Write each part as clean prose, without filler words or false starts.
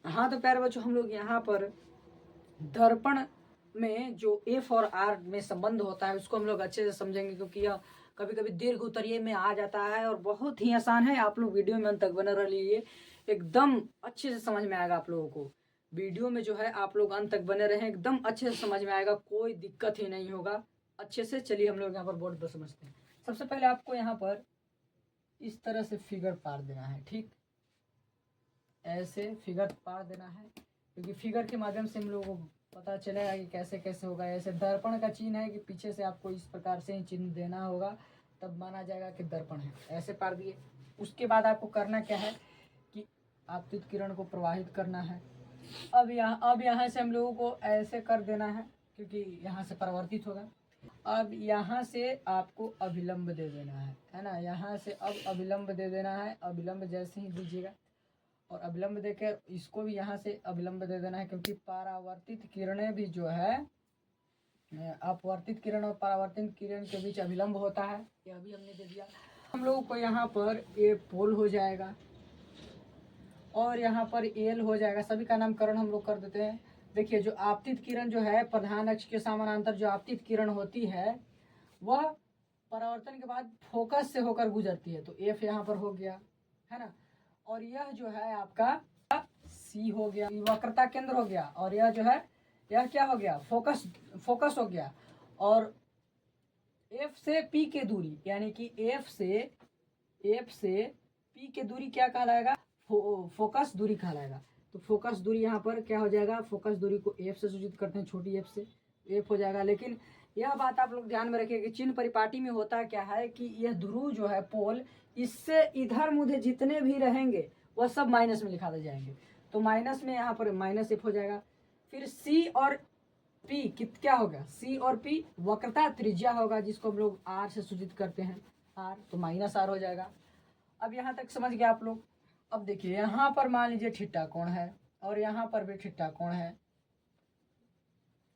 हाँ तो प्यारे बच्चों, हम लोग यहाँ पर दर्पण में जो एफ और आर में संबंध होता है उसको हम लोग अच्छे से समझेंगे, क्योंकि यह कभी कभी दीर्घ उत्तरीय में आ जाता है और बहुत ही आसान है। आप लोग वीडियो में अंत तक बने रहिए, एकदम अच्छे से समझ में आएगा आप लोगों को। वीडियो में जो है आप लोग अंत तक बने रहें, एकदम अच्छे से समझ में आएगा, कोई दिक्कत ही नहीं होगा अच्छे से। चलिए हम लोग यहाँ पर बोर्ड पर समझते हैं। सबसे पहले आपको यहाँ पर इस तरह से फिगर पार देना है, ठीक, ऐसे फिगर पार देना है, क्योंकि फिगर के माध्यम से हम लोगों को पता चलेगा कि कैसे कैसे होगा। ऐसे दर्पण का चिन्ह है कि पीछे से आपको इस प्रकार से ही चिन्ह देना होगा, तब माना जाएगा कि दर्पण है। ऐसे पार दिए। उसके बाद आपको करना क्या है कि आपतित किरण को प्रवाहित करना है। अब यहाँ से हम लोगों को ऐसे कर देना है, क्योंकि यहाँ से परावर्तित होगा। अब यहाँ से आपको अभिलंब दे देना है ना। यहाँ से अब अभिलंब दे देना है। अभिलंब जैसे ही दीजिएगा और अभिलंब देकर इसको भी यहाँ से अभिलंब दे देना है, क्योंकि परावर्तित किरणें भी जो है, अपवर्तित किरण और परावर्तित किरण के बीच अभिलंब होता है। यह भी हमने दे दिया। हम लोगों को यहाँ पर ए पोल हो जाएगा और यहाँ पर एल हो जाएगा। सभी का नामकरण हम लोग कर देते हैं। देखिए, जो आपतित किरण जो है, प्रधान अक्ष के समानांतर जो आपतित किरण होती है वह परावर्तन के बाद फोकस से होकर गुजरती है, तो एफ यहाँ पर हो गया, है ना। और यह जो है आपका सी हो गया, वक्रता केंद्र हो गया। और यह जो है, यह क्या हो गया, फोकस हो गया। और एफ से पी के दूरी, यानी कि एफ से पी के दूरी क्या कहलाएगा, फोकस दूरी कहलाएगा। तो फोकस दूरी यहाँ पर क्या हो जाएगा, फोकस दूरी को एफ से सूचित करते हैं, छोटी एफ से, एफ हो जाएगा। लेकिन यह बात आप लोग ध्यान में रखिए कि चिन्ह परिपाटी में होता क्या है कि यह ध्रुव जो है, पोल, इससे इधर मुझे जितने भी रहेंगे वह सब माइनस में लिखा दे जाएंगे। तो माइनस में यहाँ पर माइनस एफ हो जाएगा। फिर सी और पी क्या होगा, सी और पी वक्रता त्रिज्या होगा, जिसको हम लोग आर से सूचित करते हैं, आर, तो माइनस आर हो जाएगा। अब यहाँ तक समझ गए आप लोग। अब देखिए, यहाँ पर मान लीजिए थीटा कोण है और यहाँ पर भी थीटा कोण है,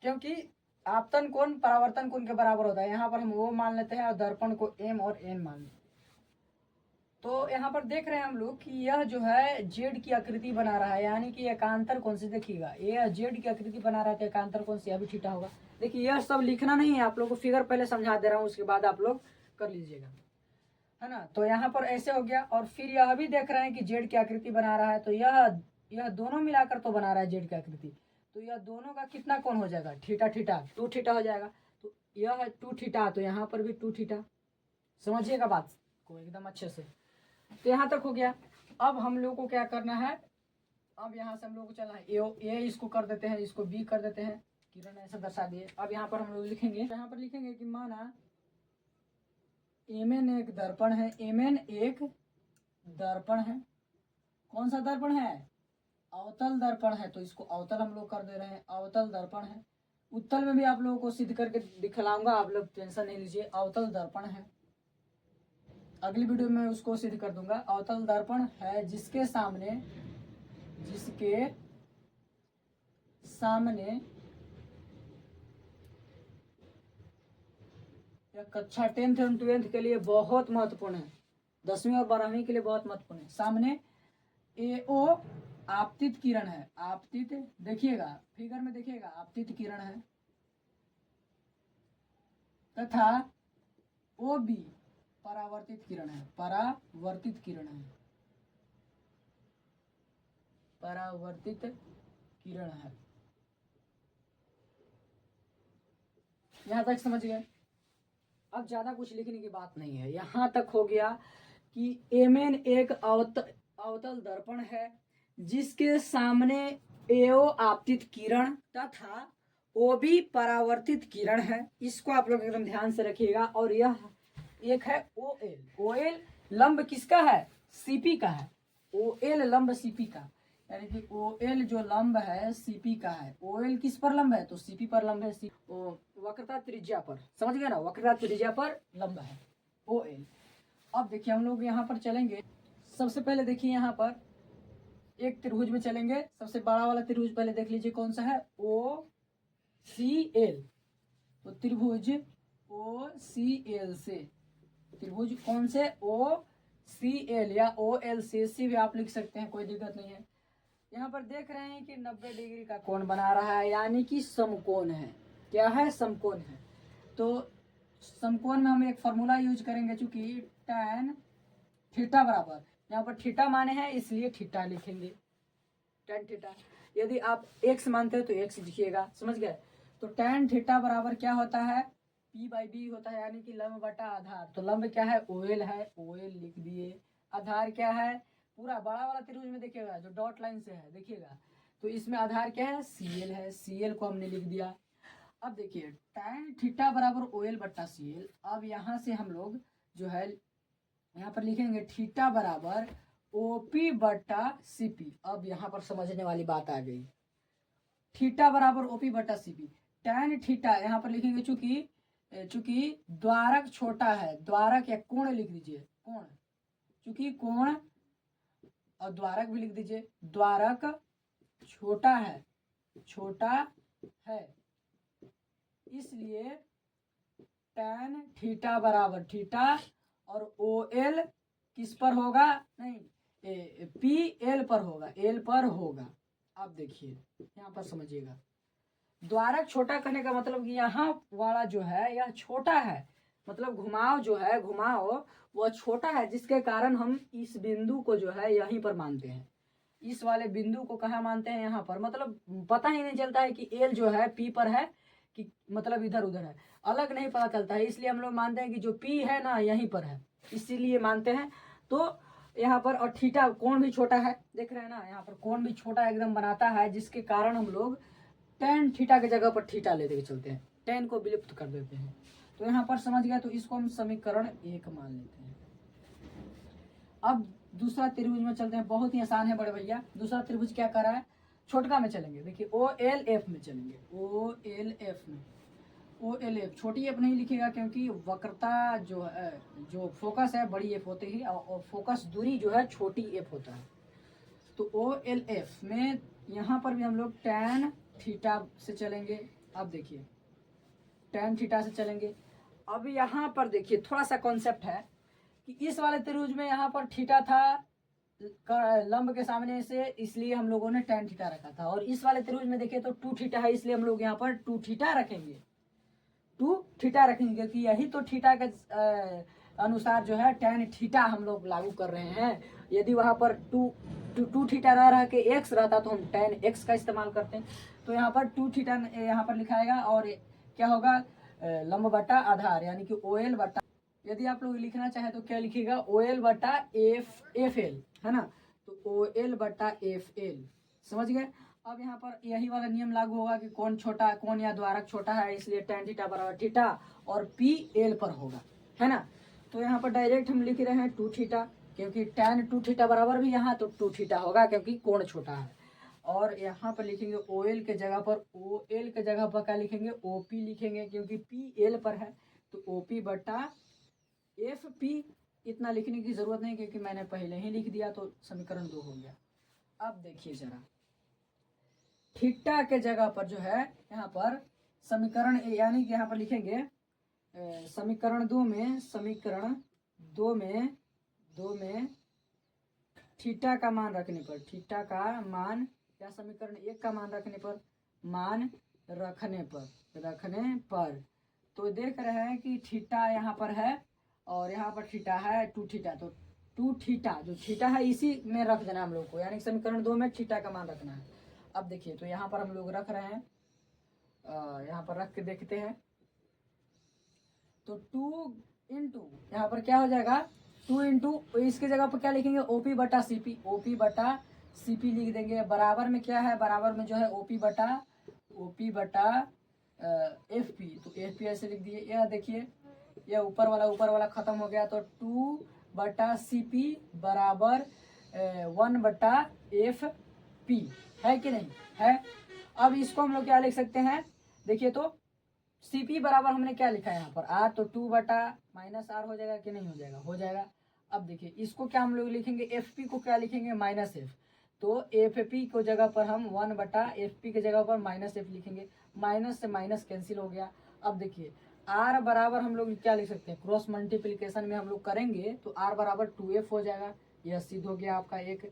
क्योंकि आपतन कोण परावर्तन कोण के बराबर होता है। यहाँ पर हम वो मान लेते हैं और दर्पण को एम और एन मान लेते हैं। तो यहाँ पर देख रहे हैं हम लोग कि यह जो है जेड की आकृति बना रहा है, यानी कि एकांतर कोण से, देखिएगा ये जेड की आकृति बना रहा है तो एकांतर कोण से यह भी थीटा होगा। देखिए, यह सब लिखना नहीं है, आप लोग को फिगर पहले समझा दे रहा हूँ, उसके बाद आप लोग कर लीजिएगा, है ना। तो यहाँ पर ऐसे हो गया। और फिर यह भी देख रहे हैं कि जेड की आकृति बना रहा है, तो यह दोनों मिलाकर तो बना रहा है जेड की आकृति, तो यह दोनों का कितना कोण हो जाएगा, थीटा थीटा, 2 थीटा हो जाएगा। तो यह 2 थीटा, तो यहाँ पर भी 2 थीटा। समझिएगा बात को एकदम अच्छे से। तो यहाँ तक हो गया। अब हम लोग को क्या करना है, अब यहाँ से हम लोग को चलना है ए इसको कर देते हैं, इसको बी कर देते हैं, किरण ऐसा दर्शा दिए। अब यहाँ पर हम लोग लिखेंगे, यहाँ पर लिखेंगे कि माना एमएन एक दर्पण है, एमएन एक दर्पण है। कौन सा दर्पण है, अवतल दर्पण है, तो इसको अवतल हम लोग कर दे रहे हैं, अवतल दर्पण है। उत्तल में भी आप लोगों को सिद्ध करके दिखलाऊंगा, आप लोग टेंशन नहीं लीजिए। अवतल दर्पण है, अगली वीडियो में उसको सिद्ध कर दूंगा। अवतल दर्पण है जिसके सामने यह कक्षा 10th और 12th के लिए बहुत महत्वपूर्ण है, 10वीं और 12वीं के लिए बहुत महत्वपूर्ण है। सामने एओ आपतित किरण है, आपतित, देखिएगा फिगर में देखिएगा, आपतित किरण है, तथा ओ बी परावर्तित किरण है, परावर्तित किरण है, परावर्तित किरण है। यहां तक समझ गए। अब ज्यादा कुछ लिखने की बात नहीं है, यहां तक हो गया कि एमएन एक अवतल दर्पण है जिसके सामने एओ आपतित किरण तथा ओ भी परावर्तित किरण है। इसको आप लोग एकदम ध्यान से रखिएगा। और यह एक है ओएल लंब किसका है, सीपी का है। ओएल लंब सीपी का, यानी कि ओएल जो लंब है सीपी का है। ओएल किस पर लंब है, तो सीपी पर लंब है। वक्रता त्रिज्या पर, समझ गए ना, वक्रता त्रिज्या पर लंब है ओएल। अब देखिए हम लोग यहाँ पर चलेंगे। सबसे पहले देखिए यहाँ पर एक त्रिभुज में चलेंगे। सबसे बड़ा वाला त्रिभुज पहले देख लीजिए कौन सा है, ओ सी एल। तो त्रिभुज ओ सी एल से, त्रिभुज कौन से, ओ सी एल या ओ एल से, सी भी आप लिख सकते हैं, कोई दिक्कत नहीं है। यहाँ पर देख रहे हैं कि 90 डिग्री का कोण बना रहा है, यानी कि समकोण है। क्या है? समकोण है। तो समकोण में हम एक फॉर्मूला यूज करेंगे, चूंकि tan थीटा बराबर, यहाँ पर थीटा माने हैं इसलिए थीटा लिखेंगे, tan थीटा। यदि आप x मानते हो तो x लिखिएगा, समझ गए। तो tan थीटा बराबर क्या होता है? P/B होता है, यानी कि लंब बटा आधार। तो लंब क्या है? OL है, OL लिख दिए। आधार क्या है? पूरा बड़ा वाला त्रिभुज में देखिएगा जो डॉट लाइन से है, देखिएगा तो इसमें आधार क्या है? CL है, CL को हमने लिख दिया। अब देखिए tan थीटा बराबर OL बट्टा CL। अब यहाँ से हम लोग जो है यहाँ पर लिखेंगे थीटा बराबर OP बट्टा CP। अब यहाँ पर समझने वाली बात आ गई, थीटा बराबर OP बट्टा CP। tan थीटा यहाँ पर लिखेंगे, चूंकि द्वारक छोटा है, द्वारक या कोण लिख दीजिए, कोण, चूंकि कोण और द्वारक भी लिख दीजिए, द्वारक छोटा है इसलिए tan थीटा बराबर थीटा और OL किस पर होगा? नहीं, PL पर होगा, L पर होगा। अब देखिए यहाँ पर समझिएगा, द्वारक छोटा करने का मतलब कि यहाँ वाला जो है यह छोटा है, मतलब घुमाव जो है, घुमाव वह छोटा है, जिसके कारण हम इस बिंदु को जो है यहीं पर मानते हैं। इस वाले बिंदु को कहाँ मानते हैं? यहाँ पर। मतलब पता ही नहीं चलता है कि एल जो है पी पर है कि मतलब इधर उधर है, अलग नहीं पता चलता है, इसलिए हम लोग मानते हैं कि जो पी है ना यहीं पर है, इसीलिए मानते हैं। तो यहाँ पर और थीटा कोण भी छोटा है, देख रहे हैं ना, यहाँ पर कोण भी छोटा एकदम बनाता है, जिसके कारण हम लोग tan थीटा की जगह पर थीटा लेते के चलते हैं, tan को विलुप्त कर देते हैं। तो यहाँ पर समझ गया, तो इसको हम समीकरण 1 मान लेते हैं। अब दूसरा त्रिभुज में चलते हैं, बहुत ही आसान है बड़े भैया। दूसरा त्रिभुज क्या कर रहा है? छोटका में चलेंगे, देखिए OLF में चलेंगे, OLF में। OLF छोटी एफ नहीं लिखिएगा, क्योंकि वक्रता जो है, जो फोकस है बड़ी एफ होती है और फोकस दूरी जो है छोटी एफ होता है। तो OLF में यहाँ पर भी हम लोग tan थीटा से चलेंगे। अब देखिए tan थीटा से चलेंगे। अब यहाँ पर देखिए थोड़ा सा कॉन्सेप्ट है कि इस वाले त्रिभुज में यहाँ पर थीटा था लंब के सामने से, इसलिए हम लोगों ने tan थीटा रखा था। और इस वाले त्रिभुज में देखिए तो 2 थीटा है, इसलिए हम लोग यहाँ पर 2 थीटा रखेंगे, 2 थीटा रखेंगे, क्योंकि यही तो थीटा के अनुसार जो है tan थीटा हम लोग लागू कर रहे हैं। यदि वहाँ पर 2 थीटा ना रह के x रहता तो हम tan x का इस्तेमाल करते हैं। तो यहाँ पर 2 थीटा यहाँ पर लिखाएगा, और क्या होगा? लंब बटा आधार, यानी कि OL बटा, यदि आप लोग लिखना चाहे तो क्या लिखिएगा? OL बटा FL, है ना। तो OL बटा FL, समझ गए। अब यहाँ पर यही वाला नियम लागू होगा कि कौन छोटा, कौन या द्वारक छोटा है, इसलिए tan थीटा बराबर थीटा और P L पर होगा, है ना। तो यहाँ पर डायरेक्ट हम लिख रहे हैं 2 थीटा, क्योंकि tan 2 थीटा बराबर भी यहाँ तो 2 थीटा होगा, क्योंकि कोण छोटा है। और यहाँ पर लिखेंगे OL के जगह पर, OL के जगह पर क्या लिखेंगे? OP लिखेंगे, क्योंकि P L पर है। तो OP बटा FP, इतना लिखने की जरूरत नहीं, क्योंकि मैंने पहले ही लिख दिया, तो समीकरण 2 हो गया। अब देखिए जरा, थीटा के जगह पर जो है यहाँ पर समीकरण, यानी कि यहाँ पर लिखेंगे समीकरण 2 में थीटा का मान रखने पर, थीटा का मान या समीकरण 1 का मान रखने पर तो देख रहे हैं कि थीटा यहाँ पर है और यहाँ पर थीटा है 2 थीटा। तो 2 थीटा जो थीटा है इसी में रख देना हम लोग को, यानी समीकरण 2 में थीटा का मान रखना है। अब देखिए तो यहाँ पर हम लोग रख रहे हैं, यहाँ पर रख के देखते हैं। तो 2 इंटू यहाँ पर क्या हो जाएगा? 2 इंटू इसके जगह पर क्या लिखेंगे? OP बटा CP, OP बटा CP लिख देंगे। बराबर में क्या है? बराबर में जो है OP बटा FP, तो FP ऐसे लिख दिए। यह देखिए यह ऊपर वाला खत्म हो गया, तो 2 बटा CP बराबर 1 बटा FP, है कि नहीं है। अब इसको हम लोग क्या लिख सकते हैं? देखिए तो CP बराबर हमने क्या लिखा है यहाँ पर? R, तो 2 बटा माइनस R हो जाएगा कि नहीं हो जाएगा? हो जाएगा। अब देखिए इसको क्या हम लोग लिखेंगे? FP को क्या लिखेंगे? Minus F। तो FP को जगह पर हम 1 बटा FP के जगह पर माइनस F लिखेंगे। माइनस से माइनस कैंसिल हो गया। अब देखिए R बराबर हम लोग क्या लिख सकते हैं? क्रॉस मल्टीप्लिकेशन में हम लोग करेंगे तो R बराबर 2F हो जाएगा। यह सिद्ध हो गया आपका एक।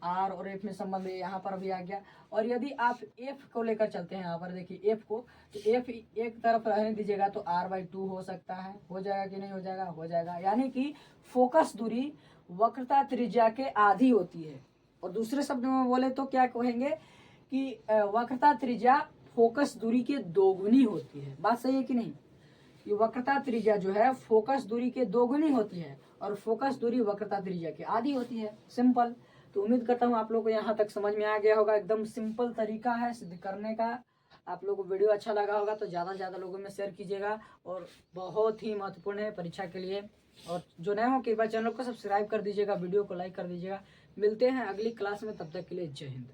आर और एफ में संबंध है, यहाँ पर भी आ गया। और यदि आप एफ को लेकर चलते हैं, यहाँ पर देखिए एफ को, तो एफ एक तरफ रहने दीजिएगा तो r/2 हो सकता है। हो जाएगा कि नहीं हो जाएगा? हो जाएगा। यानी कि फोकस दूरी वक्रता त्रिज्या के आधी होती है। और दूसरे शब्द में बोले तो क्या कहेंगे कि वक्रता त्रिज्या फोकस दूरी के दोगुनी होती है। बात सही है कि नहीं? ये वक्रता त्रिज्या जो है फोकस दूरी के दोगुनी होती है और फोकस दूरी वक्रता त्रिज्या की आधी होती है। सिंपल। तो उम्मीद करता हूँ आप लोग को यहाँ तक समझ में आ गया होगा। एकदम सिंपल तरीका है सिद्ध करने का। आप लोगों को वीडियो अच्छा लगा होगा तो ज़्यादा से ज़्यादा लोगों में शेयर कीजिएगा और बहुत ही महत्वपूर्ण है परीक्षा के लिए। और जो नए हो कृपया चैनल को सब्सक्राइब कर दीजिएगा, वीडियो को लाइक कर दीजिएगा। मिलते हैं अगली क्लास में, तब तक के लिए जय हिंद।